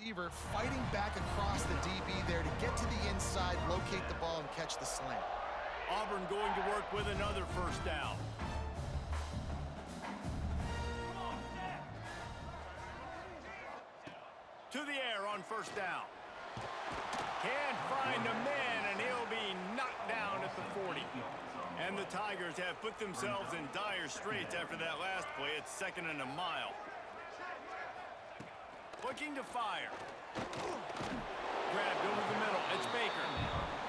receiver fighting back across the DB there to get to the inside, locate the ball, and catch the slant. Auburn going to work with another first down. To the air on first down. Can't find a man, and he'll be knocked down at the 40. And the Tigers have put themselves in dire straits after that last play. It's 2nd and a mile. Looking to fire. Grabbed over the middle. It's Baker.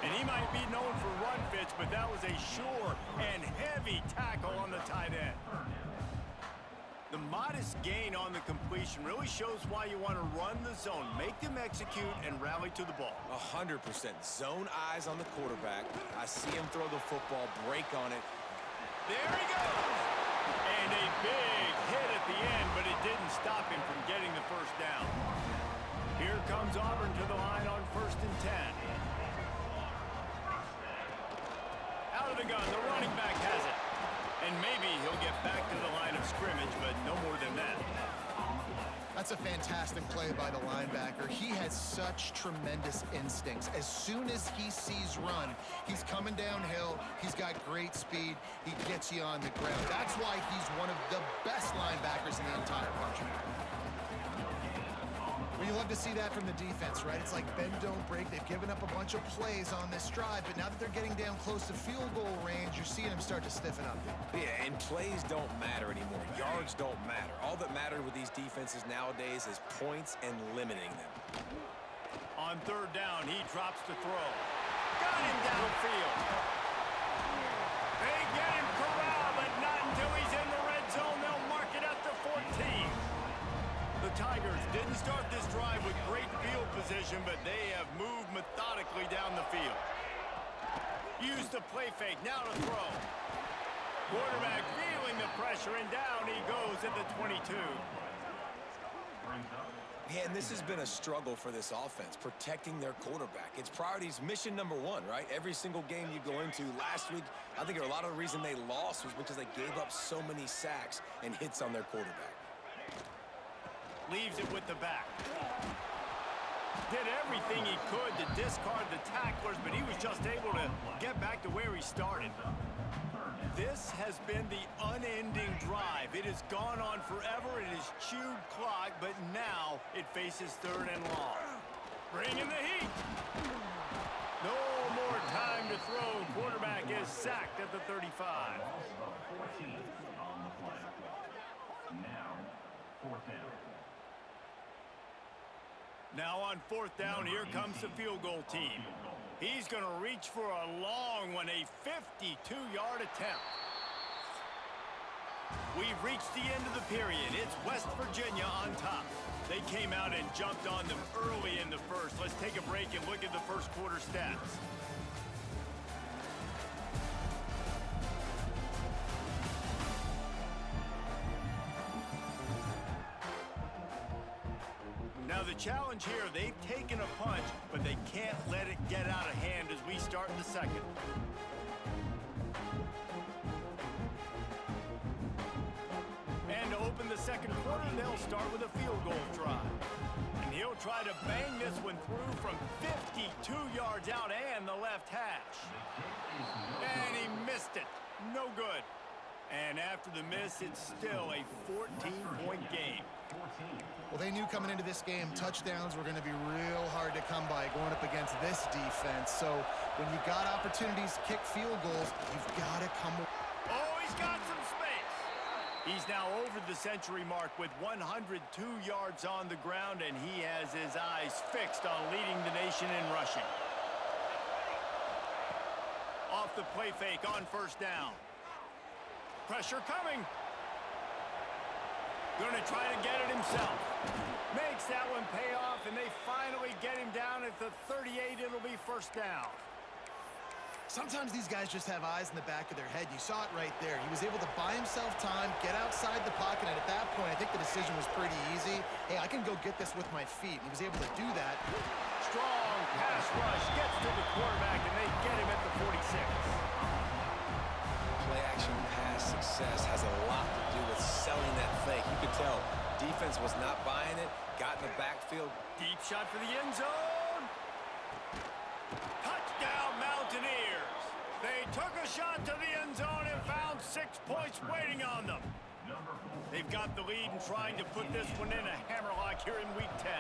And he might be known for run fits, but that was a sure and heavy tackle on the tight end. The modest gain on the completion really shows why you want to run the zone, make them execute, and rally to the ball. 100%. Zone eyes on the quarterback. I see him throw the football, break on it. There he goes! And a big hit at the end, but it didn't stop him from getting the first down. Here comes Auburn to the line on 1st and 10. Out of the gun, the running back has it. And maybe he'll get back to the line of scrimmage, but no more than that. That's a fantastic play by the linebacker. He has such tremendous instincts. As soon as he sees run, he's coming downhill. He's got great speed. He gets you on the ground. That's why he's one of the best linebackers in the entire country. Well, you love to see that from the defense, right? It's like bend, don't break. They've given up a bunch of plays on this drive, but now that they're getting down close to field goal range, you're seeing them start to stiffen up. Yeah, and plays don't matter anymore. Yards don't matter. All that matters with these defenses nowadays is points and limiting them. On 3rd down, he drops to throw. Got him downfield. They get him corralled, but not until he's in the red zone. They'll mark it at the 14. The Tigers didn't start this drive with great field position, but they have moved methodically down the field. Used the play fake, now to throw. Quarterback feeling the pressure, and down he goes at the 22. Yeah, and this has been a struggle for this offense, protecting their quarterback. It's priorities, mission number 1, right? Every single game you go into. Last week, I think a lot of the reason they lost was because they gave up so many sacks and hits on their quarterback. Leaves it with the back. Did everything he could to discard the tacklers, but he was just able to get back to where he started. This has been the unending drive. It has gone on forever. It has chewed clock, but now it faces 3rd and long. Bringing the heat. No more time to throw. Quarterback is sacked at the 35. Now on 4th down, here comes the field goal team. He's going to reach for a long one, a 52-yard attempt. We've reached the end of the period. It's West Virginia on top. They came out and jumped on them early in the first. Let's take a break and look at the first quarter stats. Now the challenge here, they've taken a punch, but they can't let it get out of hand as we start the second. And to open the second quarter, they'll start with a field goal drive. And he'll try to bang this one through from 52 yards out and the left hash. And he missed it. No good. And after the miss, it's still a 14-point game. Well, they knew coming into this game, touchdowns were going to be real hard to come by going up against this defense. So when you got opportunities to kick field goals, you've got to come. Oh, he's got some space. He's now over the century mark with 102 yards on the ground, and he has his eyes fixed on leading the nation in rushing. Off the play fake on 1st down. Pressure coming. Going to try to get it himself. Makes that one pay off, and they finally get him down at the 38. It'll be 1st down. Sometimes these guys just have eyes in the back of their head. You saw it right there. He was able to buy himself time, get outside the pocket, and at that point, I think the decision was pretty easy. Hey, I can go get this with my feet. He was able to do that. Strong pass rush gets to the quarterback, and they get him at the 46. Play-action pass success has a lot to do with selling that fake. You could tell defense was not buying it, got in the backfield. backfield. Deep shot for the end zone. Touchdown, Mountaineers. They took a shot to the end zone and found 6 points waiting on them. They've got the lead and trying to put this one in a hammerlock here in Week 10.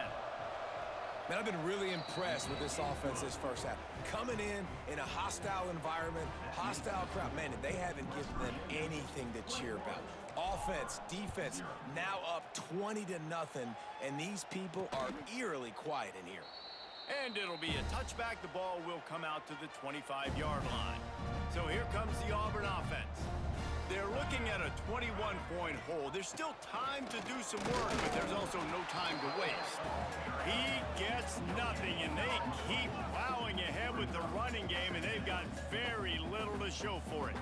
Man, I've been really impressed with this offense this first half. Coming in a hostile environment, hostile crowd. Man, they haven't given them anything to cheer about. Offense, defense, now up 20-0, and these people are eerily quiet in here. And it'll be a touchback. The ball will come out to the 25-yard line. So here comes the Auburn offense. They're looking at a 21-point hole. There's still time to do some work, but there's also no time to waste. He gets nothing, and they keep plowing ahead with the running game, and they've got very little to show for it.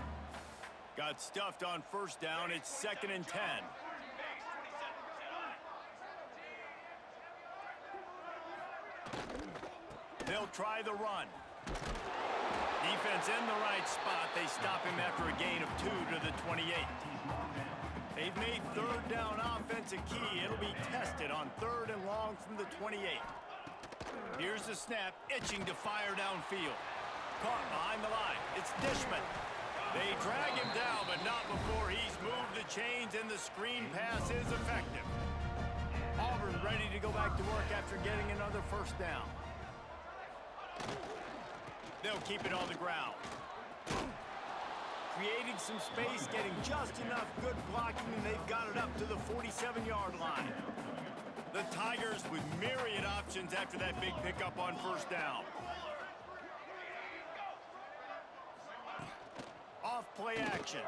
Got stuffed on first down. It's 2nd and 10. They'll try the run. Defense in the right spot. They stop him after a gain of 2 to the 28. They've made third down offense a key. It'll be tested on 3rd and long from the 28. Here's the snap, itching to fire downfield. Caught behind the line. It's Dishman. They drag him down, but not before he's moved the chains, and the screen pass is effective. Auburn ready to go back to work after getting another first down. They'll keep it on the ground. Creating some space, getting just enough good blocking, and they've got it up to the 47-yard line. The Tigers with myriad options after that big pickup on first down. Off play action.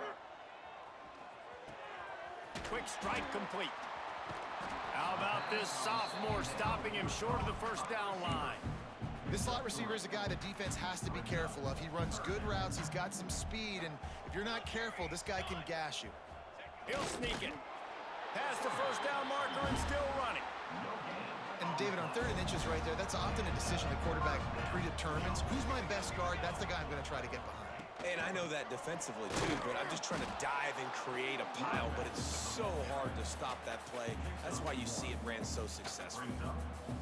Quick strike complete. How about this sophomore stopping him short of the first down line? This slot receiver is a guy the defense has to be careful of. He runs good routes. He's got some speed, and if you're not careful, this guy can gash you. He'll sneak it. Past the first down marker and still running. And David, on 3rd and inches right there, that's often a decision the quarterback predetermines. Who's my best guard? That's the guy I'm going to try to get behind. And I know that defensively, too, but I'm just trying to dive and create a pile, but it's so hard to stop that play. That's why you see it ran so successful.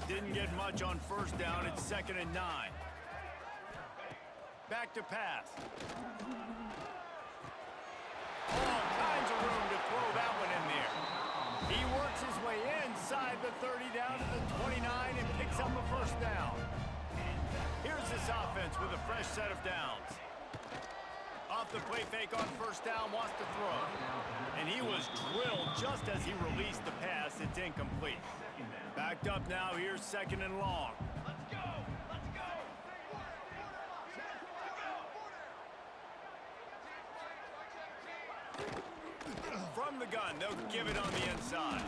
Didn't get much on first down. It's 2nd and 9. Back to pass. All kinds of room to throw that one in there. He works his way inside the 30 down to the 29 and picks up a first down. Here's this offense with a fresh set of downs. Off the play fake on first down, wants to throw. And he was drilled just as he released the pass. It's incomplete. Backed up now, here's 2nd and long. Let's go! Let's go! From the gun, they'll give it on the inside.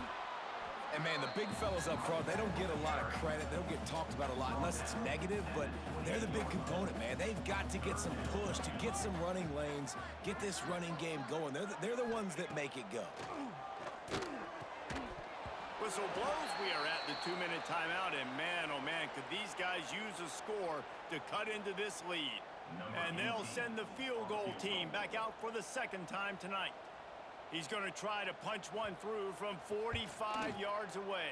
And, man, the big fellas up front, they don't get a lot of credit. They don't get talked about a lot unless it's negative, but they're the big component, man. They've got to get some push, to get some running lanes, get this running game going. They're the ones that make it go. Whistle blows. We are at the 2-minute timeout, and man, oh man, could these guys use a score to cut into this lead. And they'll send the field goal team back out for the 2nd time tonight. He's going to try to punch one through from 45 yards away.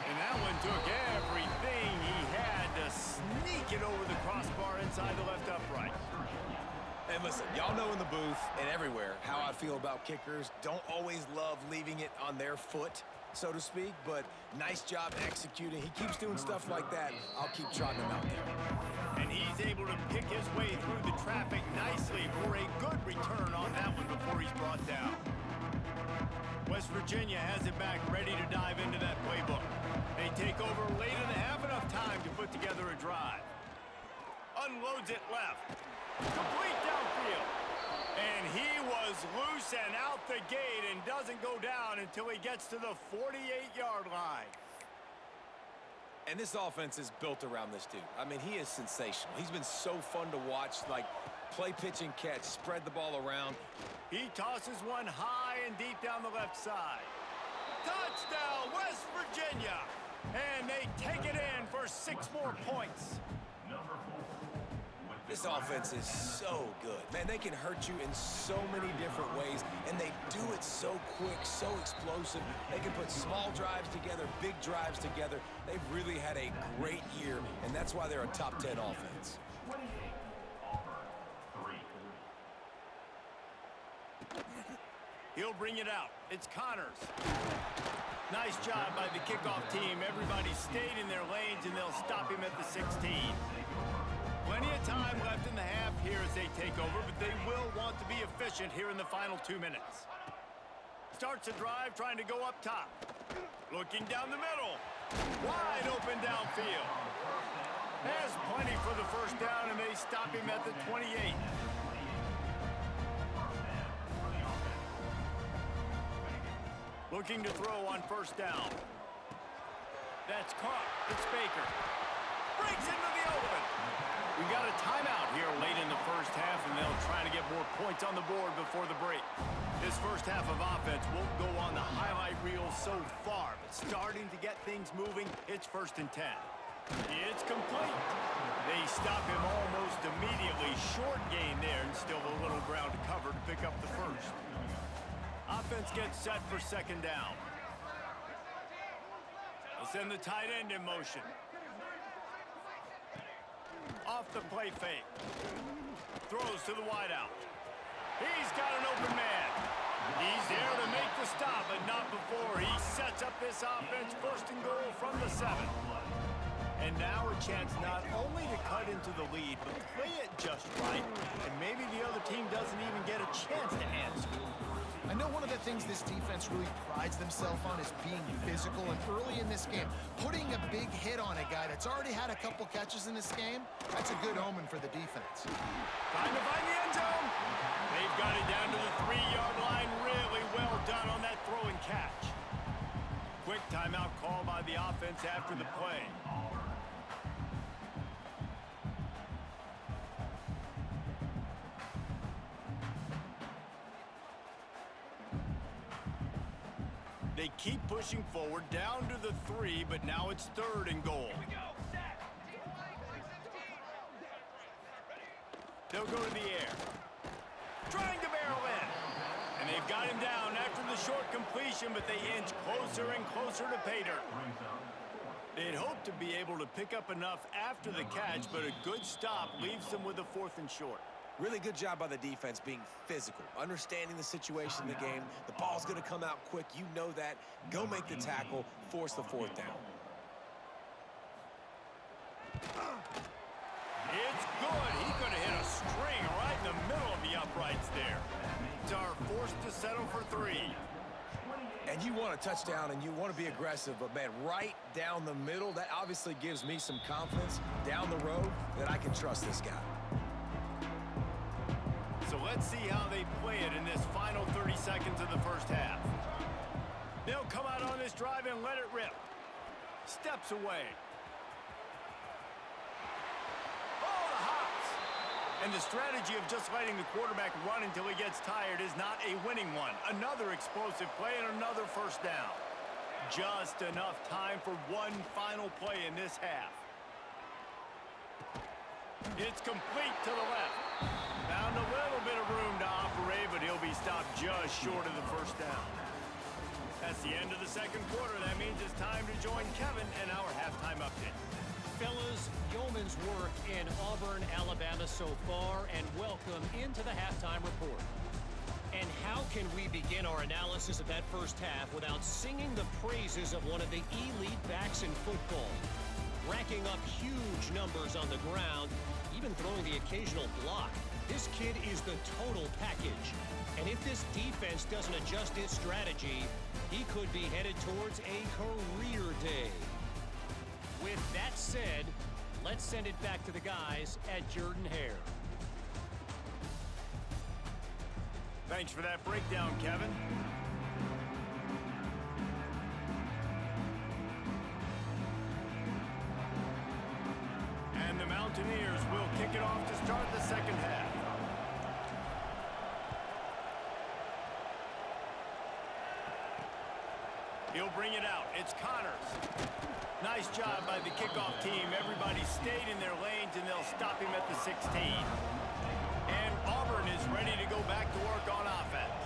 And that one took everything he had to sneak it over the crossbar inside the left upright. And listen, y'all know in the booth and everywhere how I feel about kickers. Don't always love leaving it on their foot, so to speak, but nice job executing. He keeps doing stuff like that. I'll keep trotting him out there. And he's able to pick his way through the traffic nicely for a good return on that one before he's brought down. West Virginia has it back, ready to dive into that playbook. They take over late in the half, enough time to put together a drive. Unloads it left. Complete downfield. And he was loose and out the gate and doesn't go down until he gets to the 48-yard line. And this offense is built around this dude. I mean, he is sensational. He's been so fun to watch, like play, pitch, and catch, spread the ball around. He tosses one high and deep down the left side. Touchdown, West Virginia! And they take it in for 6 more points. This offense is so good. Man, they can hurt you in so many different ways, and they do it so quick, so explosive. They can put small drives together, big drives together. They've really had a great year, and that's why they're a top 10 offense. He'll bring it out. It's Connors. Nice job by the kickoff team. Everybody stayed in their lanes, and they'll stop him at the 16. Plenty of time left in the half here as they take over, but they will want to be efficient here in the final 2 minutes. Starts a drive trying to go up top. Looking down the middle. Wide open downfield. Has plenty for the first down, and they stop him at the 28. Looking to throw on first down. That's caught. It's Baker. Breaks into the open. We got a timeout here late in the first half, and they'll try to get more points on the board before the break. This first half of offense won't go on the highlight reel so far, but starting to get things moving, it's 1st and 10. It's complete. They stop him almost immediately. Short gain there, and still a little ground to cover to pick up the first. Offense gets set for 2nd down. They'll send the tight end in motion. Off the play fake. Throws to the wideout. He's got an open man. He's there to make the stop, but not before. He sets up this offense 1st and goal from the 7. And now a chance not only to cut into the lead, but play it just right. And maybe the other team doesn't even get a chance to answer. I know one of the things this defense really prides themselves on is being physical, and early in this game, putting a big hit on a guy that's already had a couple catches in this game, that's a good omen for the defense. Trying to find the end zone. They've got it down to the 3-yard line. Really well done on that throw and catch. Quick timeout call by the offense after the play. They keep pushing forward, down to the 3, but now it's 3rd and goal. They'll go to the air. Trying to barrel in. And they've got him down after the short completion, but they inch closer and closer to pay dirt. They'd hoped to be able to pick up enough after the catch, but a good stop leaves them with a 4th and short. Really good job by the defense being physical, understanding the situation in the game. The ball's going to come out quick. You know that. Go make the tackle, force the 4th down. It's good. He could have hit a string right in the middle of the uprights there. Are forced to settle for 3. And you want a touchdown and you want to be aggressive, but man, right down the middle, that obviously gives me some confidence down the road that I can trust this guy. So let's see how they play it in this final 30 seconds of the first half. They'll come out on this drive and let it rip. Steps away. Oh, the hops. And the strategy of just letting the quarterback run until he gets tired is not a winning one. Another explosive play and another first down. Just enough time for one final play in this half. It's complete to the left. Found a little bit of room to operate, but he'll be stopped just short of the first down. That's the end of the 2nd quarter. That means it's time to join Kevin in our halftime update. Fellas, yeoman's work in Auburn, Alabama so far, and welcome into the halftime report. And how can we begin our analysis of that first half without singing the praises of one of the elite backs in football? Racking up huge numbers on the ground, even throwing the occasional block. This kid is the total package. And if this defense doesn't adjust its strategy, he could be headed towards a career day. With that said, let's send it back to the guys at Jordan-Hare. Thanks for that breakdown, Kevin. And the Mountaineers will kick it off to start the second half. He'll bring it out. It's Connors. Nice Nice job by the kickoff team. Everybody stayed in their lanes, and they'll stop him at the 16. And Auburn is ready to go back to work on offense.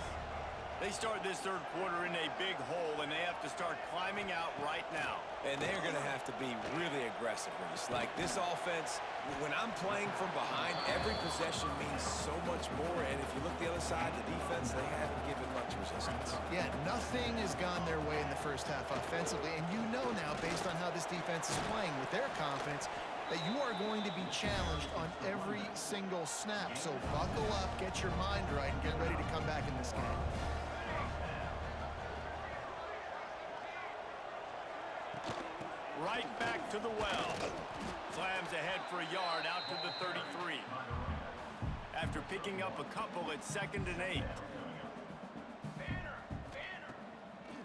They start this third quarter in a big hole, and they have to start climbing out right now. And they're going to have to be really aggressive, Reese. Like, this offense, when I'm playing from behind, every possession means so much more. And if you look the other side, the defense, they haven't given much resistance. Yeah, nothing has gone their way in the first half offensively. And you know now, based on how this defense is playing with their confidence, that you are going to be challenged on every single snap. So buckle up, get your mind right, and get ready to come back in this game. Right back to the well. Slams ahead for a yard out to the 33. After picking up a couple, it's 2nd and 8.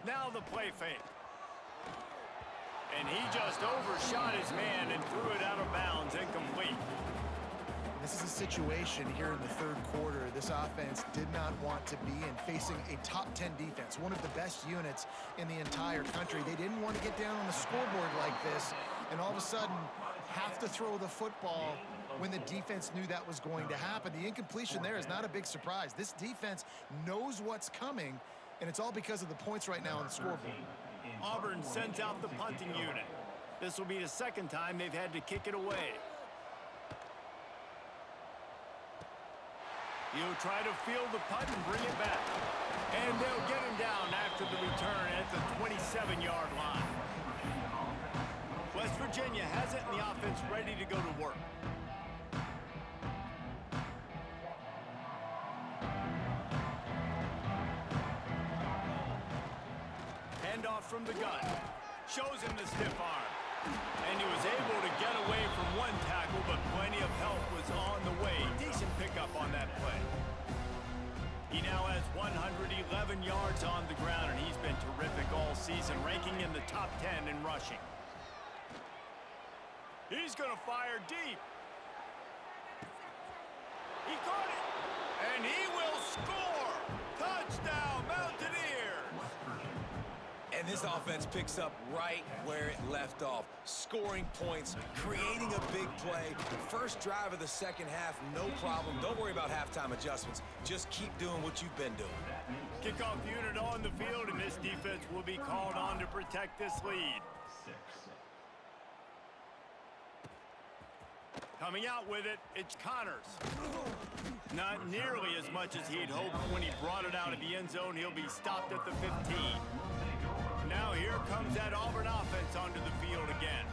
Now the play fake. And he just overshot his man and threw it out of bounds, incomplete. This is a situation here in the third quarter this offense did not want to be in, facing a top 10 defense, one of the best units in the entire country. They didn't want to get down on the scoreboard like this and all of a sudden have to throw the football when the defense knew that was going to happen. The incompletion there is not a big surprise. This defense knows what's coming, and it's all because of the points right now on the scoreboard. Auburn sends out the punting unit. This will be the second time they've had to kick it away. He'll try to field the punt and bring it back. And they'll get him down after the return at the 27-yard line. West Virginia has it in the offense ready to go to work. Handoff from the gun. Shows him the stiff arm. And he was able to get away from one tackle, but plenty of help was on the way. Decent pickup on that play. He now has 111 yards on the ground, and he's been terrific all season, ranking in the top 10 in rushing. He's going to fire deep. He caught it, and he will score. Touchdown, Mountaineers. And this offense picks up right where it left off. Scoring points, creating a big play. First drive of the second half, no problem. Don't worry about halftime adjustments. Just keep doing what you've been doing. Kickoff unit on the field, and this defense will be called on to protect this lead. Coming out with it, it's Connors. Not nearly as much as he'd hoped when he brought it out of the end zone. He'll be stopped at the 15. Now here comes that Auburn offense onto the field again.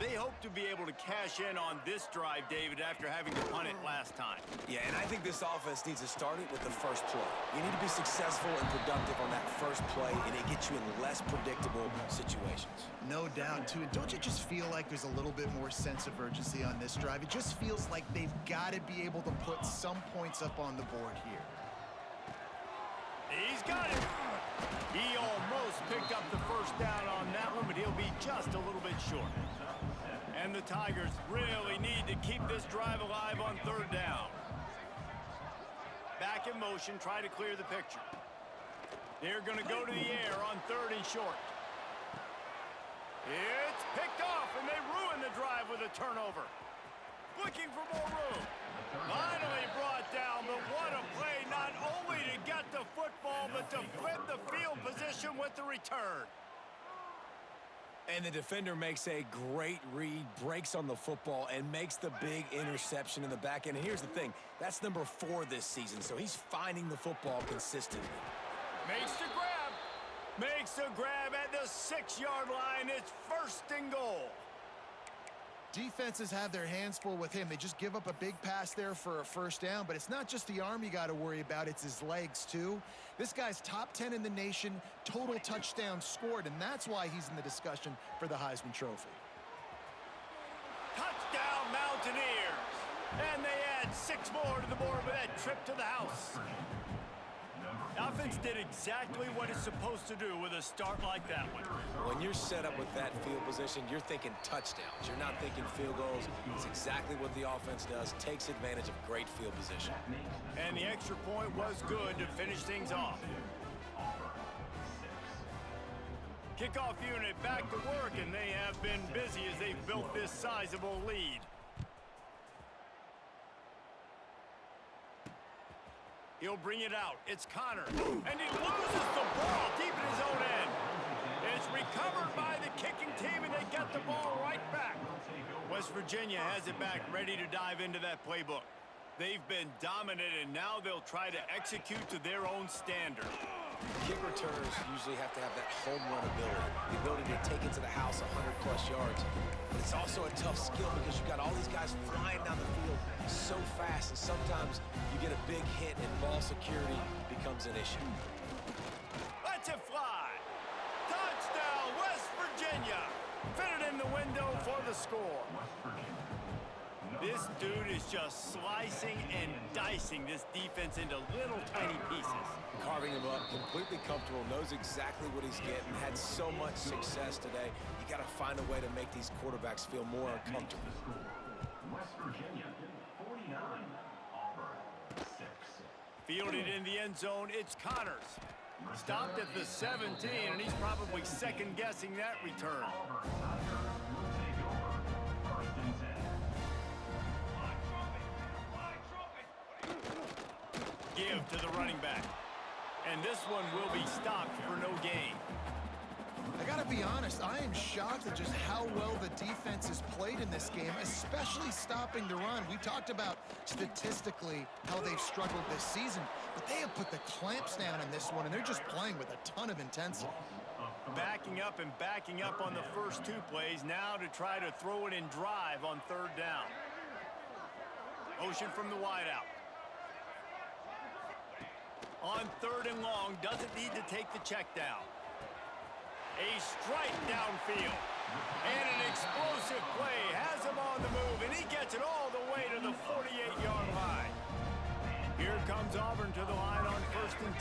They hope to be able to cash in on this drive, David, after having to punt it last time. Yeah, and I think this offense needs to start it with the first play. You need to be successful and productive on that first play, and it gets you in less predictable situations. No doubt, too. And don't you just feel like there's a little bit more sense of urgency on this drive? It just feels like they've got to be able to put some points up on the board here. He's got it. He almost picked up the first down on that one, but he'll be just a little bit short. And the Tigers really need to keep this drive alive on third down. Back in motion, try to clear the picture. They're going to go to the air on 3rd and short. It's picked off, and they ruin the drive with a turnover. Looking for more room. Finally brought down, but what a play, not only to get the football, but to flip the field position with the return. And the defender makes a great read, breaks on the football, and makes the big interception in the back end. And here's the thing, that's number 4 this season, so he's finding the football consistently. Makes the grab. Makes the grab at the 6-yard line. It's 1st and goal. Defenses have their hands full with him. They just give up a big pass there for a first down, but it's not just the arm you got to worry about, it's his legs too. This guy's top 10 in the nation, total touchdowns scored, and that's why he's in the discussion for the Heisman Trophy. Touchdown, Mountaineers! And they add 6 more to the board with that trip to the house. The offense did exactly what it's supposed to do with a start like that one. When you're set up with that field position, you're thinking touchdowns. You're not thinking field goals. It's exactly what the offense does, takes advantage of great field position. And the extra point was good to finish things off. Kickoff unit back to work and they have been busy as they've built this sizable lead. He'll bring it out. It's Connor. And he loses the ball deep in his own end. It's recovered by the kicking team, and they get the ball right back. West Virginia has it back, ready to dive into that playbook. They've been dominant, and now they'll try to execute to their own standard. Kick returners usually have to have that home run ability, the ability to take it to the house 100-plus yards. But it's also a tough skill because you've got all these guys flying down the field so fast, and sometimes you get a big hit and ball security becomes an issue. Let's it fly. Touchdown, West Virginia. Fit it in the window for the score. This dude is just slicing and dicing this defense into little tiny pieces. Carving him up, completely comfortable, knows exactly what he's getting, had so much success today. You got to find a way to make these quarterbacks feel more uncomfortable. West Virginia, 49, Auburn, 6. Fielded in the end zone, it's Connors. Stopped at the 17, and he's probably second-guessing that return. Give to the running back. And this one will be stopped for no gain. I gotta be honest, I am shocked at just how well the defense has played in this game, especially stopping the run. We talked about statistically how they've struggled this season, but they have put the clamps down in this one, and they're just playing with a ton of intensity. Backing up and backing up on the first two plays, now to try to throw it in drive on third down. Motion from the wideout. On third and long, doesn't need to take the check down. A strike downfield. And an explosive play has him on the move, and he gets it all the way to the 48-yard line. Here comes Auburn to the line on 1st and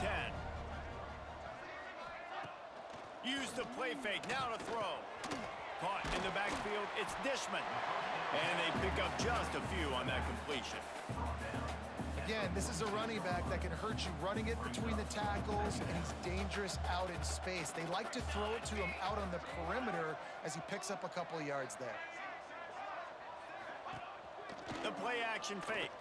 10. Use the play fake, now to throw. Caught in the backfield, it's Dishman. And they pick up just a few on that completion. Again, this is a running back that can hurt you running it between the tackles, and he's dangerous out in space. They like to throw it to him out on the perimeter as he picks up a couple of yards there. The play action fake.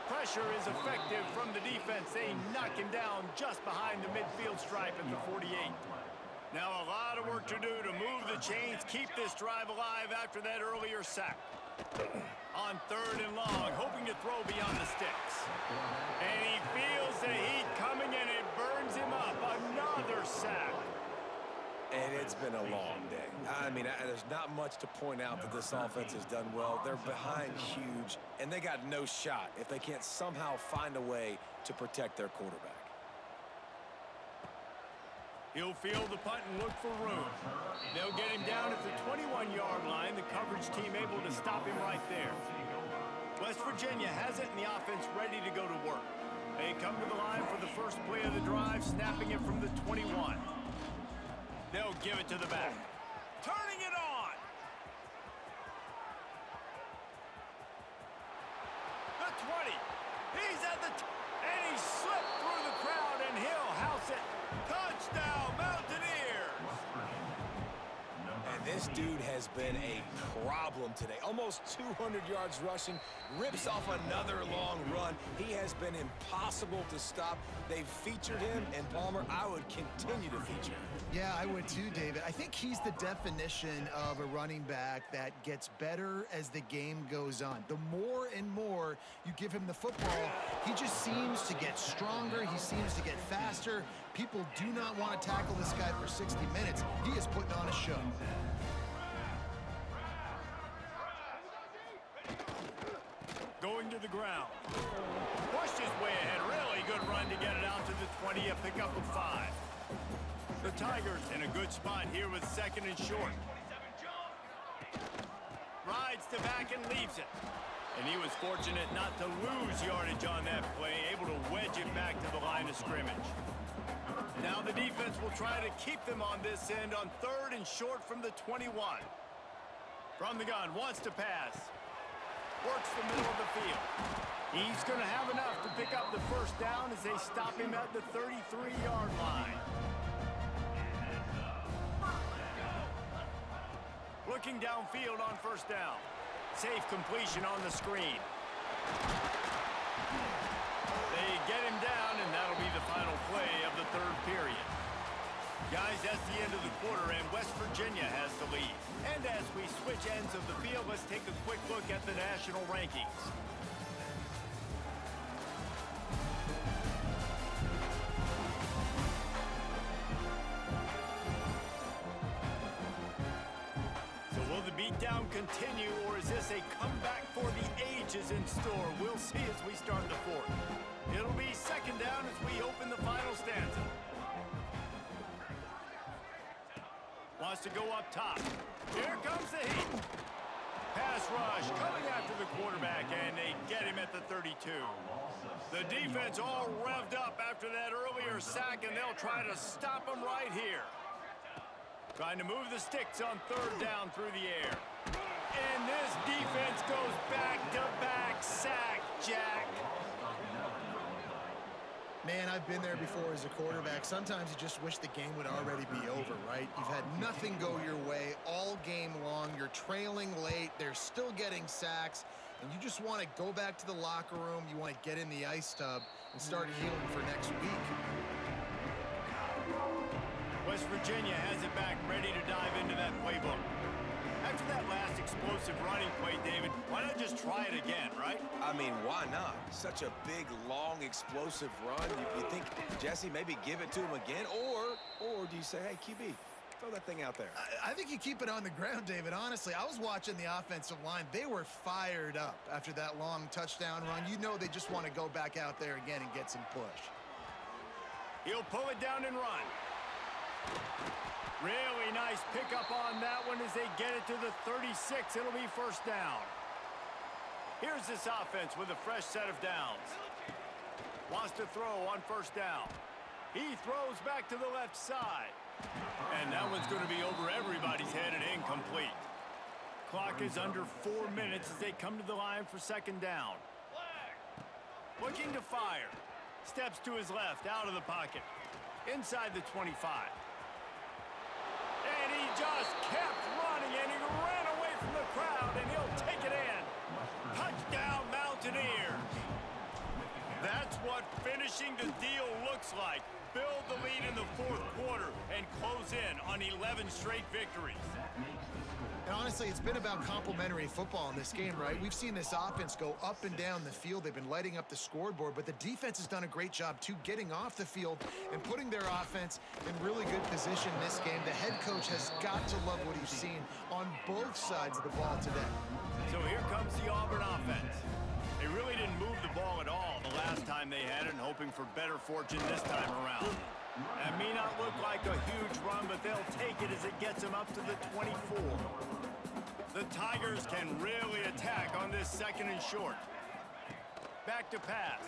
Pressure is effective from the defense. They knock him down just behind the midfield stripe at the 48. Now a lot of work to do to move the chains, keep this drive alive after that earlier sack. On third and long, hoping to throw beyond the sticks. And he feels the heat coming, and it burns him up. Another sack. And it's been a long day. I mean, there's not much to point out that this offense has done well. They're behind huge, and they got no shot if they can't somehow find a way to protect their quarterback. He'll field the punt and look for room. They'll get him down at the 21-yard line. The coverage team able to stop him right there. West Virginia has it, and the offense ready to go to work. They come to the line for the first play of the drive, snapping it from the 21. They'll give it to the back. Turning it on. The 20. He's at the and he slipped through the crowd, and he'll house it. Touchdown, Mountaineers! And this dude has been a problem today. Almost 200 yards rushing, rips off another long run. He has been impossible to stop. They've featured him, and Palmer, I would continue to feature him. Yeah, I would too, David. I think he's the definition of a running back that gets better as the game goes on. The more and more you give him the football, he just seems to get stronger. He seems to get faster. People do not want to tackle this guy for 60 minutes. He is putting on a show. Going to the ground. Pushed his way ahead. Really good run to get it out to the 20, a pickup of 5. The Tigers in a good spot here with 2nd and short. Rides to back and leaves it. And he was fortunate not to lose yardage on that play, able to wedge it back to the line of scrimmage. Now the defense will try to keep them on this end on 3rd and short from the 21. From the gun, wants to pass. Works the middle of the field. He's going to have enough to pick up the first down as they stop him at the 33-yard line. Looking downfield on first down. Safe completion on the screen. They get him down, and that'll be the final play of the third period. Guys, that's the end of the quarter, and West Virginia has the lead. And as we switch ends of the field, let's take a quick look at the national rankings. So will the beatdown continue, or is this a comeback for the ages in store? We'll see as we start the fourth. It'll be second down as we open the final stanza. Wants to go up top. Here comes the heat. Pass rush coming after the quarterback, and they get him at the 32. The defense all revved up after that earlier sack, and they'll try to stop him right here. Trying to move the sticks on third down through the air. And this defense goes back-to-back sack, Jack. Man, I've been there before as a quarterback. Sometimes you just wish the game would already be over, right? You've had nothing go your way all game long. You're trailing late. They're still getting sacks. And you just want to go back to the locker room. You want to get in the ice tub and start healing for next week. West Virginia has it back, ready to dive into that playbook. After that last explosive running play, David, why not just try it again, right? I mean, why not? Such a big, long, explosive run. You think, Jesse, maybe give it to him again? Or do you say, hey, QB, throw that thing out there? I think you keep it on the ground, David. Honestly, I was watching the offensive line. They were fired up after that long touchdown run. You know they just want to go back out there again and get some push. He'll pull it down and run. Really nice pickup on that one as they get it to the 36. It'll be first down. Here's this offense with a fresh set of downs. Wants to throw on first down. He throws back to the left side. And that one's going to be over everybody's head and incomplete. Clock is under 4 minutes as they come to the line for second down. Looking to fire. Steps to his left, out of the pocket. Inside the 25. And he just kept running, and he ran away from the crowd, and he'll take it in. Touchdown, Mountaineers. That's what finishing the deal looks like. Build the lead in the fourth quarter and close in on 11 straight victories. And honestly, it's been about complementary football in this game, right? We've seen this offense go up and down the field. They've been lighting up the scoreboard, but the defense has done a great job, too, getting off the field and putting their offense in really good position this game. The head coach has got to love what he's seen on both sides of the ball today. So here comes the Auburn offense. They really didn't move the ball at all the last time they had it, and hoping for better fortune this time around. That may not look like a huge run, but they'll take it as it gets them up to the 24. The Tigers can really attack on this second and short. Back to pass.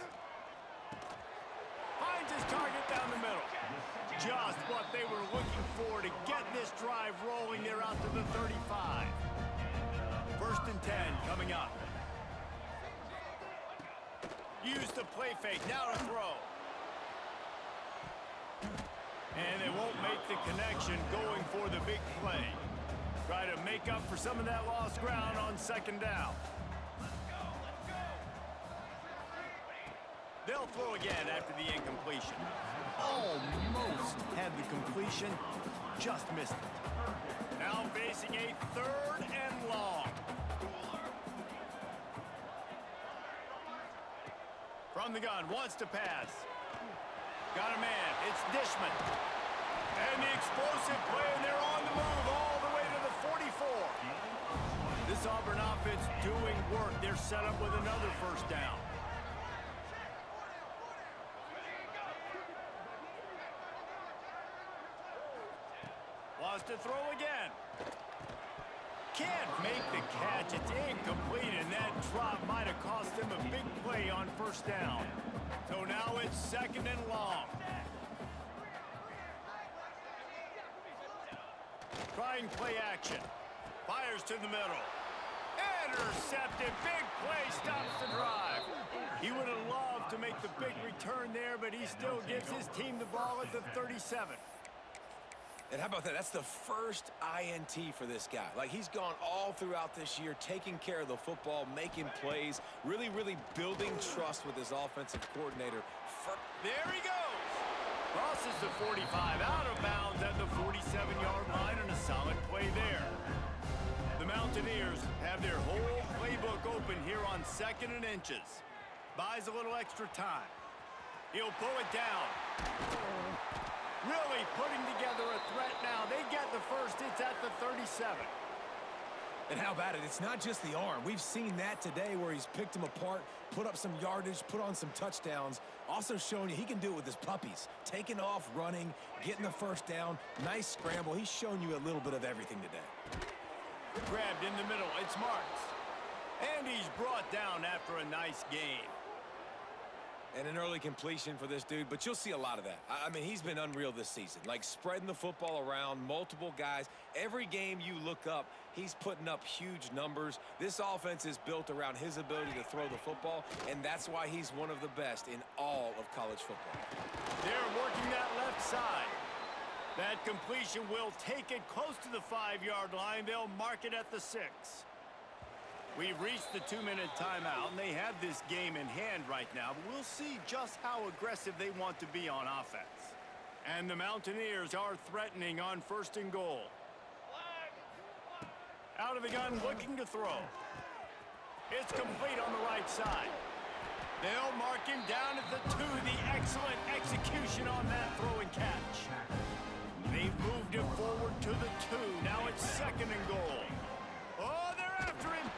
Finds his target down the middle. Just what they were looking for to get this drive rolling. They're out to the 35. First and 10 coming up. Use the play fake. Now to throw. And they won't make the connection going for the big play. Try to make up for some of that lost ground on second down. They'll throw again after the incompletion. Almost had the completion, just missed it. Now facing a third and long. From the gun, wants to pass. Got a man, it's Dishman. And the explosive play, and they're on the move all the way to the 44. This Auburn offense doing work. They're set up with another first down. Wants to throw again. Can't make the catch. It's incomplete, and that drop might have cost him a big play on first down. So now it's second and long. Trying play action. Fires to the middle. Intercepted. Big play stops the drive. He would have loved to make the big return there, but he still gives his team the ball at the 37. And how about that? That's the first INT for this guy. Like, he's gone all throughout this year, taking care of the football, making plays, really, really building trust with his offensive coordinator. There he goes. Crosses the 45, out of bounds at the 47-yard line, and a solid play there. The Mountaineers have their whole playbook open here on 2nd and inches. Buys a little extra time. He'll pull it down. Really putting together a threat now. They get the first. It's at the 37. And how about it? It's not just the arm. We've seen that today where he's picked them apart, put up some yardage, put on some touchdowns. Also showing you he can do it with his puppies. Taking off, running, getting the first down. Nice scramble. He's shown you a little bit of everything today. Grabbed in the middle. It's Marks. And he's brought down after a nice gain. And an early completion for this dude, but you'll see a lot of that. I mean, he's been unreal this season. Like, spreading the football around, multiple guys. Every game you look up, he's putting up huge numbers. This offense is built around his ability to throw the football, and that's why he's one of the best in all of college football. They're working that left side. That completion will take it close to the 5-yard line. They'll mark it at the 6. We've reached the 2-minute timeout, and they have this game in hand right now. But we'll see just how aggressive they want to be on offense. And the Mountaineers are threatening on 1st and goal. Out of the gun, looking to throw. It's complete on the right side. They'll mark him down at the 2. The excellent execution on that throw and catch. They've moved him forward to the 2. Now it's 2nd and goal. Oh, they're after him.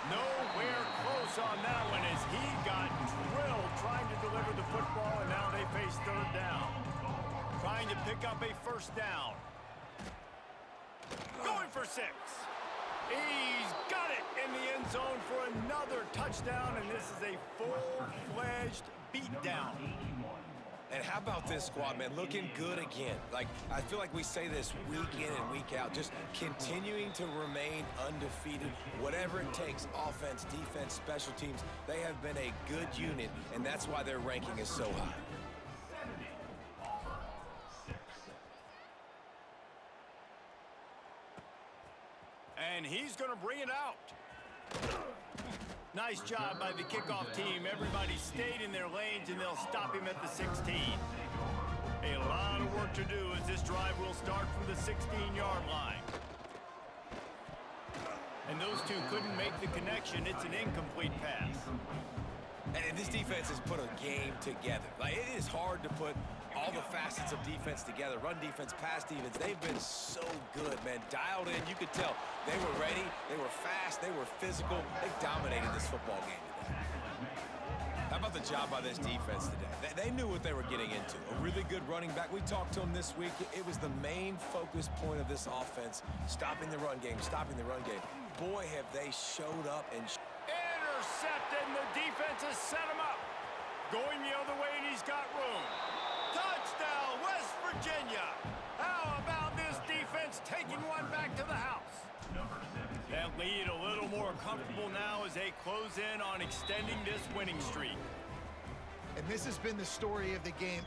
Nowhere close on that one as he got drilled trying to deliver the football, and now they face 3rd down. Trying to pick up a 1st down. Going for 6. He's got it in the end zone for another touchdown, and this is a full-fledged beatdown. And how about this squad, man? Looking good again. Like, I feel like we say this week in and week out, just continuing to remain undefeated. Whatever it takes, offense, defense, special teams, they have been a good unit, and that's why their ranking is so high. And he's going to bring it out. Nice job by the kickoff team. Everybody stayed in their lanes, and they'll stop him at the 16. A lot of work to do as this drive will start from the 16-yard line. And those two couldn't make the connection. It's an incomplete pass. And this defense has put a game together. Like, it is hard to put all the facets of defense together. Run defense, pass defense. They've been so good, man. Dialed in. You could tell they were ready. They were fast. They were physical. They dominated this football game today. How about the job by this defense today? They knew what they were getting into. A really good running back. We talked to him this week. It was the main focus point of this offense, stopping the run game, stopping the run game. Boy, have they showed up and... Intercepted, and the defense has set him up. Going the other way, and he's got room. Touchdown, West Virginia. How about this defense taking one back to the house? That lead a little more comfortable now as they close in on extending this winning streak. And this has been the story of the game.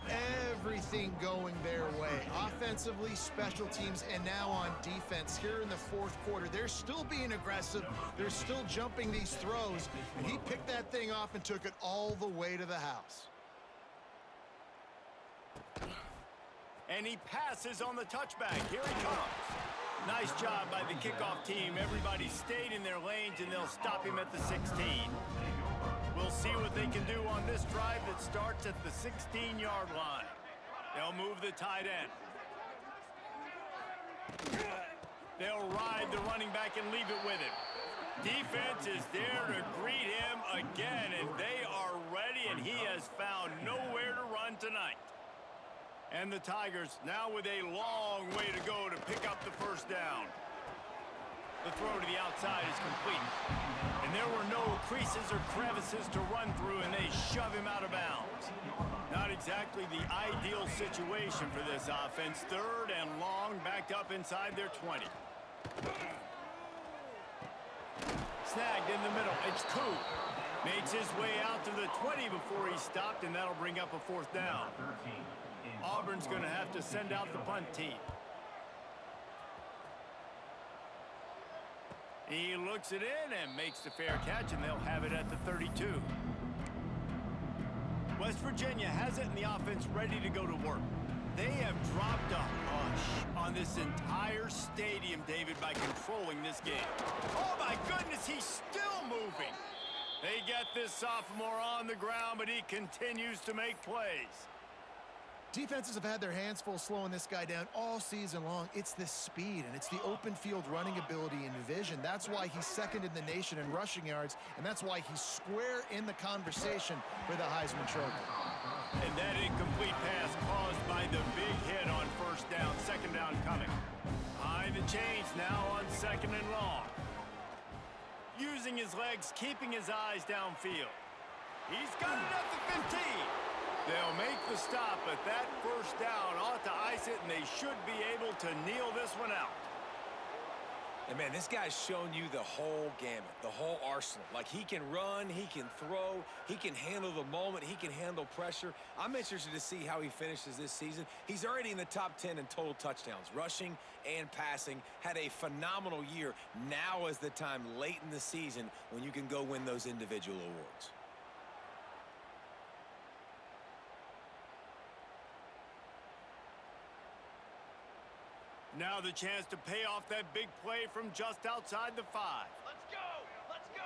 Everything going their way. Offensively, special teams, and now on defense here in the 4th quarter. They're still being aggressive. They're still jumping these throws. And he picked that thing off and took it all the way to the house. And he passes on the touchback. Here he comes. Nice job by the kickoff team. Everybody stayed in their lanes, and they'll stop him at the 16. We'll see what they can do on this drive that starts at the 16-yard line. They'll move the tight end. They'll ride the running back and leave it with him. Defense is there to greet him again, and they are ready, and he has found nowhere to run tonight. And the Tigers now with a long way to go to pick up the 1st down. The throw to the outside is complete. And there were no creases or crevices to run through, and they shove him out of bounds. Not exactly the ideal situation for this offense. 3rd and long, backed up inside their 20. Snagged in the middle. It's Koo. Makes his way out to the 20 before he stopped, and that'll bring up a 4th down. Auburn's going to have to send out the punt team. He looks it in and makes the fair catch, and they'll have it at the 32. West Virginia has it in the offense ready to go to work. They have dropped a hush on this entire stadium, David, by controlling this game. Oh, my goodness, he's still moving. They get this sophomore on the ground, but he continues to make plays. Defenses have had their hands full slowing this guy down all season long. It's the speed, and it's the open field running ability and vision. That's why he's second in the nation in rushing yards, and that's why he's square in the conversation for the Heisman Trophy. And that incomplete pass caused by the big hit on first down, second down coming. Behind the chains now on second and long. Using his legs, keeping his eyes downfield. He's got it at the 15. They'll make the stop, but that first down ought to ice it, and they should be able to kneel this one out. And, man, this guy's shown you the whole gamut, the whole arsenal. Like, he can run, he can throw, he can handle the moment, he can handle pressure. I'm interested to see how he finishes this season. He's already in the top 10 in total touchdowns, rushing and passing. Had a phenomenal year. Now is the time late in the season when you can go win those individual awards. Now the chance to pay off that big play from just outside the 5. Let's go! Let's go!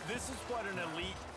This is what an elite team